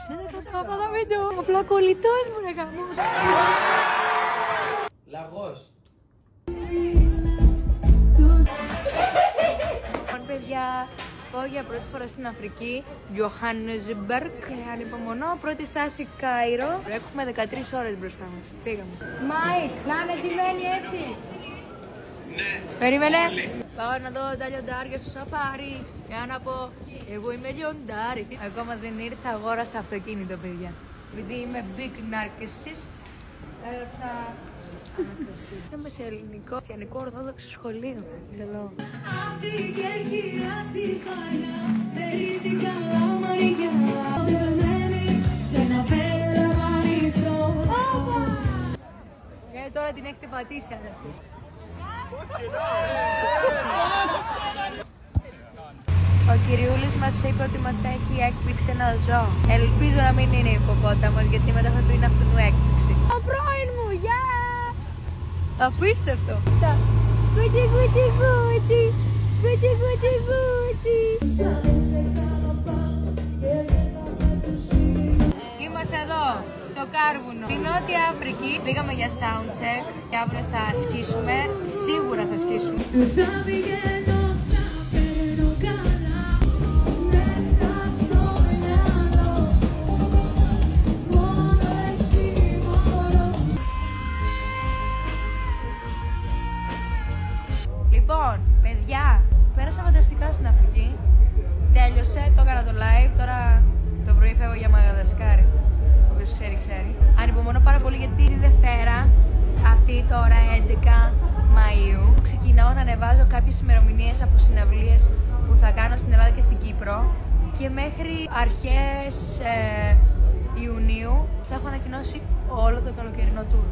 Δεν τα κατάλαβα αυτό το βίντεο. Απλά κολλητός μου, ρε γαμός. Λαγός. Λοιπόν, παιδιά, πάω για πρώτη φορά στην Αφρική, Johannesburg. Ανυπομονώ, πρώτη στάση Κάιρο. Έχουμε 13 ώρες μπροστά μας. Φύγαμε. Μάικ, να είναι ντυμένοι έτσι. Ναι. Περίμενε. Πάω να δω τα λιοντάρια στο σαφάρι. Για να πω, εγώ είμαι λιοντάρι. Ακόμα δεν ήρθα, αγόρασα αυτοκίνητο, παιδιά. Επειδή είμαι big narcissist, έγραψα Αναστασία. Είμαι σε ελληνικό, χριστιανικό ορθόδοξο σχολείο. Θέλω. Απ' την Κέρκυρα στη Παλιά, περί καλά μαριά. Σε ένα πέλαγα νυχτό. Τώρα την έχετε πατήσει, αδερφή. Ο κυριούλης μας είπε ότι μας έχει έκπληξει ένα ζώο. Ελπίζω να μην είναι υποπόταμος, γιατί μετά θα του είναι αυτού του έκπληξη. Ο πρώην μου, γεια! Απίστευτο! Γουτι γουτι γουτι, γουτι γουτι γουτι. Είμαστε εδώ, στο Κάρβουνο, στη Νότια Αφρική. Πήγαμε για soundcheck και αύριο θα ασκήσουμε. Σίγουρα θα ασκήσουμε. Λοιπόν, παιδιά, πέρασα φανταστικά στην Αφρική. Τέλειωσε, το έκανα το live. Τώρα το πρωί φεύγω για Μαδαγασκάρη. Όποιος ξέρει, ξέρει. Ανυπομονώ πάρα πολύ γιατί τη Δευτέρα, αυτή τώρα 11 Μαΐου, ξεκινάω να ανεβάζω κάποιες ημερομηνίες από συναυλίες που θα κάνω στην Ελλάδα και στην Κύπρο. Και μέχρι αρχές Ιουνίου θα έχω ανακοινώσει όλο το καλοκαιρινό tour.